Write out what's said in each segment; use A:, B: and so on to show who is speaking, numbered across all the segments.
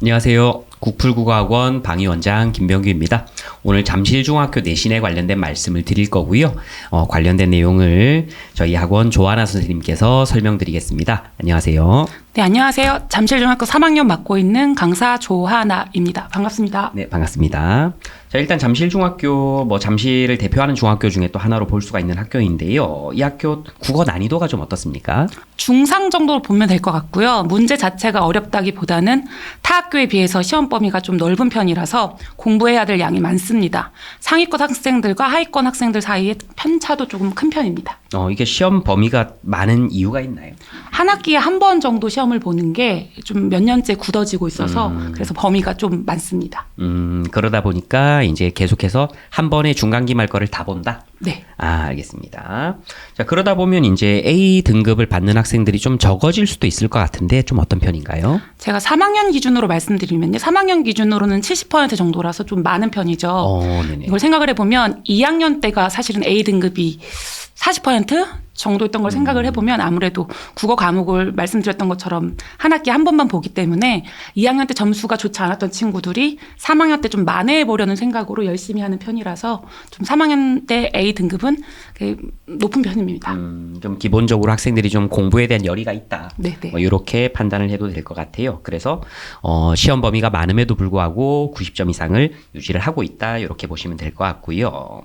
A: 안녕하세요. 국풀국어학원 방위원장 김병규입니다. 오늘 잠실중학교 내신에 관련된 말씀을 드릴 거고요. 관련된 내용을 저희 학원 조하나 선생님께서 설명드리겠습니다. 안녕하세요.
B: 네, 안녕하세요. 잠실중학교 3학년 맡고 있는 강사 조하나입니다. 반갑습니다.
A: 네, 반갑습니다. 자, 일단 잠실중학교, 잠실을 대표하는 중학교 중에 또 하나로 볼 수가 있는 학교인데요. 이 학교 국어 난이도가 좀 어떻습니까?
B: 중상 정도로 보면 될 것 같고요. 문제 자체가 어렵다기보다는 타 학교에 비해서 시험 범위가 좀 넓은 편이라서 공부해야 될 양이 많습니다. 상위권 학생들과 하위권 학생들 사이에 편차도 조금 큰 편입니다.
A: 이게 시험 범위가 많은 이유가 있나요?
B: 한 학기에 한 번 정도 시험을 보는 게 좀 몇 년째 굳어지고 있어서 그래서 범위가 좀 많습니다.
A: 그러다 보니까 이제 계속해서 한 번에 중간기말 거를 다 본다?
B: 네.
A: 알겠습니다. 자, 그러다 보면 이제 A 등급을 받는 학생들이 좀 적어질 수도 있을 것 같은데 좀 어떤 편인가요?
B: 제가 3학년 기준으로 말씀드리면요. 3학년 기준으로는 70% 정도라서 좀 많은 편이죠.
A: 네네.
B: 이걸 생각을 해보면 2학년 때가 사실은 A 등급이 40% 정도였던 걸 생각을 해보면 아무래도 국어 과목을 말씀드렸던 것처럼 한 학기에 한 번만 보기 때문에 2학년 때 점수가 좋지 않았던 친구들이 3학년 때 좀 만회해보려는 생각으로 열심히 하는 편이라서 좀 3학년 때 A 등급은 높은 편입니다.
A: 좀 기본적으로 학생들이 좀 공부에 대한 열의가 있다.
B: 네네.
A: 이렇게 판단을 해도 될 것 같아요. 그래서 시험 범위가 많음에도 불구하고 90점 이상을 유지를 하고 있다. 이렇게 보시면 될 것 같고요.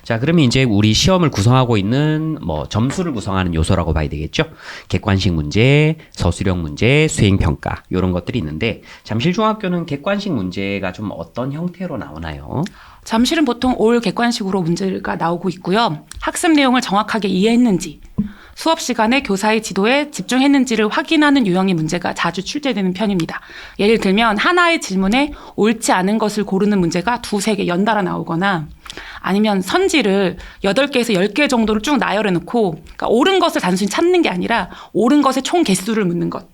A: 자, 그러면 이제 우리 시험을 구성하고 있는 점수를 구성하는 요소라고 봐야 되겠죠. 객관식 문제, 서술형 문제, 수행평가 이런 것들이 있는데 잠실중학교는 객관식 문제가 좀 어떤 형태로 나오나요?
B: 잠실은 보통 올 객관식으로 문제가 나오고 있고요. 학습 내용을 정확하게 이해했는지, 수업 시간에 교사의 지도에 집중했는지를 확인하는 유형의 문제가 자주 출제되는 편입니다. 예를 들면 하나의 질문에 옳지 않은 것을 고르는 문제가 두세 개 연달아 나오거나 아니면 선지를 8개에서 10개 정도를 쭉 나열해 놓고 그러니까 옳은 것을 단순히 찾는 게 아니라 옳은 것의 총 개수를 묻는 것.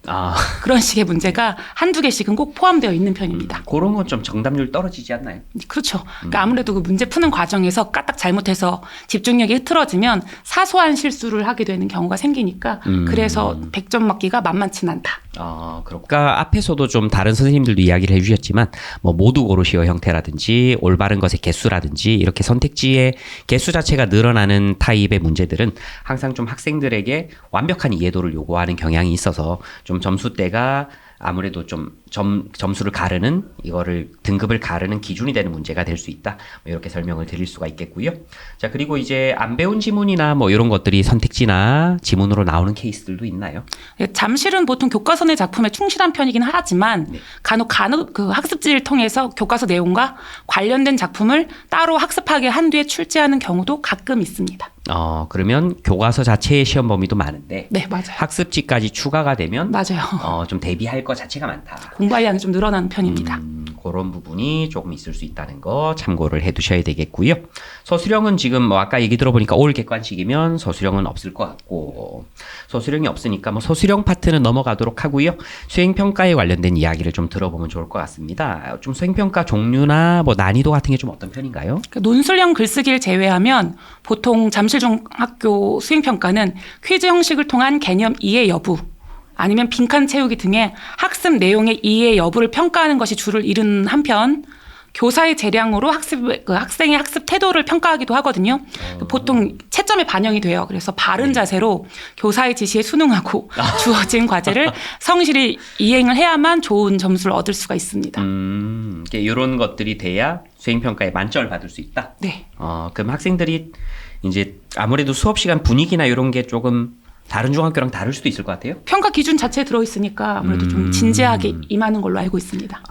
B: 그런 식의 문제가 한두 개씩은 꼭 포함되어 있는 편입니다.
A: 그런 건 좀 정답률 떨어지지 않나요?
B: 그렇죠. 그러니까 아무래도 그 문제 푸는 과정에서 까딱 잘못해서 집중력이 흐트러지면 사소한 실수를 하게 되는 경우가 생기니까 그래서 100점 맞기가 만만치는 않다.
A: 그러니까 앞에서도 좀 다른 선생님들도 이야기를 해주셨지만 모두 고르시오 형태라든지 올바른 것의 개수라든지 이렇게 선택지의 개수 자체가 늘어나는 타입의 문제들은 항상 좀 학생들에게 완벽한 이해도를 요구하는 경향이 있어서 좀 점수대가 아무래도 좀 점수를 가르는 이거를 등급을 가르는 기준이 되는 문제가 될 수 있다. 이렇게 설명을 드릴 수가 있겠고요. 자, 그리고 이제 안 배운 지문이나 이런 것들이 선택지나 지문으로 나오는 케이스들도 있나요?
B: 잠실은 보통 교과서 내 작품에 충실한 편이긴 하지만 간혹 그 학습지를 통해서 교과서 내용과 관련된 작품을 따로 학습하게 한 뒤에 출제하는 경우도 가끔 있습니다.
A: 그러면 교과서 자체의 시험 범위도 많은데
B: 네, 맞아요.
A: 학습지까지 추가가 되면
B: 맞아요.
A: 좀 대비할 것 자체가 많다.
B: 공부할 양이 좀 늘어나는 편입니다.
A: 그런 부분이 조금 있을 수 있다는 거 참고를 해두셔야 되겠고요. 서술형은 지금 아까 얘기 들어보니까 올 객관식이면 서술형은 없을 것 같고 서술형이 없으니까 서술형 파트는 넘어가도록 하고요. 수행평가에 관련된 이야기를 좀 들어보면 좋을 것 같습니다. 좀 수행평가 종류나 난이도 같은 게 좀 어떤 편인가요?
B: 논술형 글쓰기를 제외하면 보통 잠실중학교 수행평가는 퀴즈 형식을 통한 개념 이해 여부 아니면 빈칸 채우기 등의 학습 내용의 이해 여부를 평가하는 것이 주를 이루는 한편 교사의 재량으로 학생의 학습 태도를 평가하기도 하거든요. 보통 채점에 반영이 돼요. 그래서 바른 자세로 교사의 지시에 순응하고 주어진 과제를 성실히 이행을 해야만 좋은 점수를 얻을 수가 있습니다.
A: 이런 것들이 돼야 수행평가에 만점을 받을 수 있다?
B: 네.
A: 그럼 학생들이 이제 아무래도 수업 시간 분위기나 이런 게 조금 다른 중학교랑 다를 수도 있을 것 같아요?
B: 평가 기준 자체에 들어있으니까 아무래도 좀 진지하게 임하는 걸로 알고 있습니다.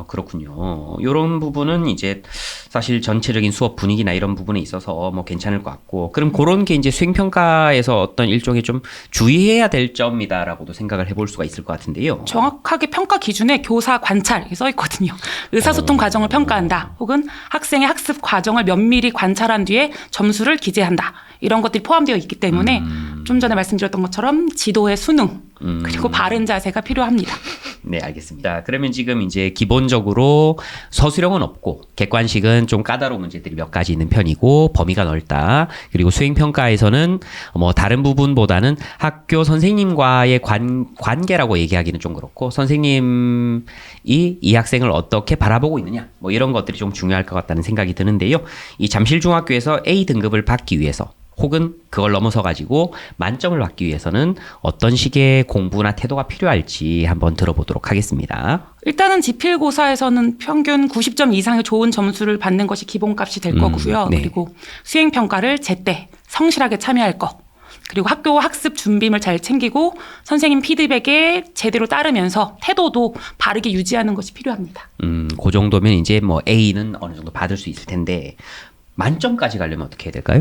A: 그렇군요. 이런 부분은 이제 사실 전체적인 수업 분위기나 이런 부분에 있어서 괜찮을 것 같고 그럼 그런 게 이제 수행평가에서 어떤 일종의 좀 주의해야 될 점이다라고도 생각을 해볼 수가 있을 것 같은데요.
B: 정확하게 평가 기준에 교사 관찰 이렇게 써 있거든요. 의사소통 과정을 평가한다. 혹은 학생의 학습 과정을 면밀히 관찰한 뒤에 점수를 기재한다. 이런 것들이 포함되어 있기 때문에 좀 전에 말씀드렸던 것처럼 지도의 순응 그리고 바른 자세가 필요합니다.
A: 네, 알겠습니다. 그러면 지금 이제 기본적으로 서술형은 없고 객관식은 좀 까다로운 문제들이 몇 가지 있는 편이고 범위가 넓다. 그리고 수행평가에서는 뭐 다른 부분보다는 학교 선생님과의 관계라고 얘기하기는 좀 그렇고 선생님이 이 학생을 어떻게 바라보고 있느냐 뭐 이런 것들이 좀 중요할 것 같다는 생각이 드는데요. 이 잠실중학교에서 A 등급을 받기 위해서 혹은 그걸 넘어서 가지고 만점을 받기 위해서는 어떤 식의 공부나 태도가 필요할지 한번 들어보도록 하겠습니다.
B: 일단은 지필고사에서는 평균 90점 이상의 좋은 점수를 받는 것이 기본값이 될 거고요.
A: 네.
B: 그리고 수행평가를 제때 성실하게 참여할 것. 그리고 학교 학습 준비물 잘 챙기고 선생님 피드백에 제대로 따르면서 태도도 바르게 유지하는 것이 필요합니다.
A: 그 정도면 이제 뭐 A는 어느 정도 받을 수 있을 텐데 만점까지 가려면 어떻게 해야 될까요?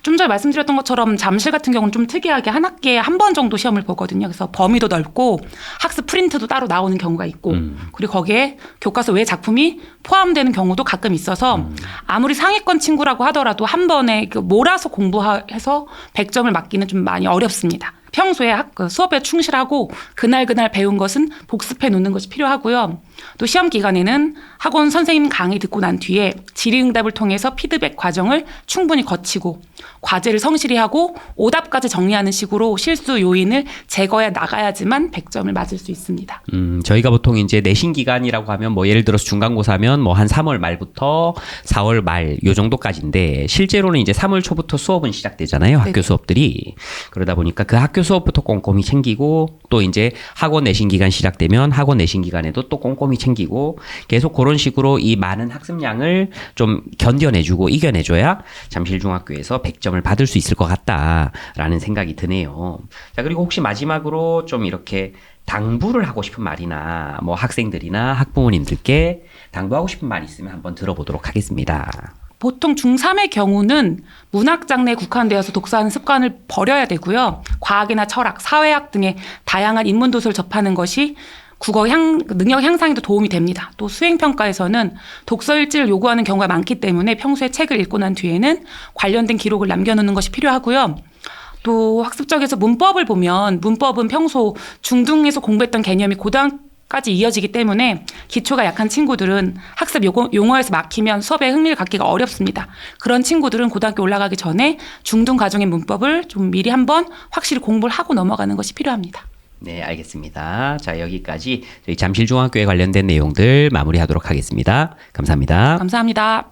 B: 좀 전에 말씀드렸던 것처럼 잠실 같은 경우는 좀 특이하게 한 학기에 한 번 정도 시험을 보거든요. 그래서 범위도 넓고 학습 프린트도 따로 나오는 경우가 있고 그리고 거기에 교과서 외 작품이 포함되는 경우도 가끔 있어서 아무리 상위권 친구라고 하더라도 한 번에 몰아서 공부해서 100점을 맞기는 좀 많이 어렵습니다. 평소에 수업에 충실하고 그날 배운 것은 복습해 놓는 것이 필요하고요. 또 시험 기간에는 학원 선생님 강의 듣고 난 뒤에 질의응답을 통해서 피드백 과정을 충분히 거치고 과제를 성실히 하고 오답까지 정리하는 식으로 실수 요인을 제거해 나가야지만 100점을 맞을 수 있습니다.
A: 저희가 보통 이제 내신 기간이라고 하면 뭐 예를 들어서 중간고사면 뭐 한 3월 말부터 4월 말 요 정도까지인데 실제로는 이제 3월 초부터 수업은 시작되잖아요. 학교 수업들이. 그러다 보니까 그 학교 수업부터 꼼꼼히 챙기고 또 이제 학원 내신 기간 시작되면 학원 내신 기간에도 또 꼼꼼히 챙기고 계속 그런 식으로 이 많은 학습량을 좀 견뎌내주고 이겨내줘야 잠실중학교에서 100점을 받을 수 있을 것 같다라는 생각이 드네요. 자, 그리고 혹시 마지막으로 좀 이렇게 당부를 하고 싶은 말이나 뭐 학생들이나 학부모님들께 당부하고 싶은 말 있으면 한번 들어보도록 하겠습니다.
B: 보통 중3의 경우는 문학장르에 국한되어서 독서하는 습관을 버려야 되고요. 과학이나 철학, 사회학 등의 다양한 인문도서를 접하는 것이 능력 향상에도 도움이 됩니다. 또 수행평가에서는 독서 일지를 요구하는 경우가 많기 때문에 평소에 책을 읽고 난 뒤에는 관련된 기록을 남겨놓는 것이 필요하고요. 또 학습적에서 문법을 보면 문법은 평소 중등에서 공부했던 개념이 고등까지 이어지기 때문에 기초가 약한 친구들은 학습 용어에서 막히면 수업에 흥미를 갖기가 어렵습니다. 그런 친구들은 고등학교 올라가기 전에 중등 과정의 문법을 좀 미리 한번 확실히 공부를 하고 넘어가는 것이 필요합니다.
A: 네, 알겠습니다. 자, 여기까지 저희 잠실중학교에 관련된 내용들 마무리하도록 하겠습니다. 감사합니다.
B: 감사합니다.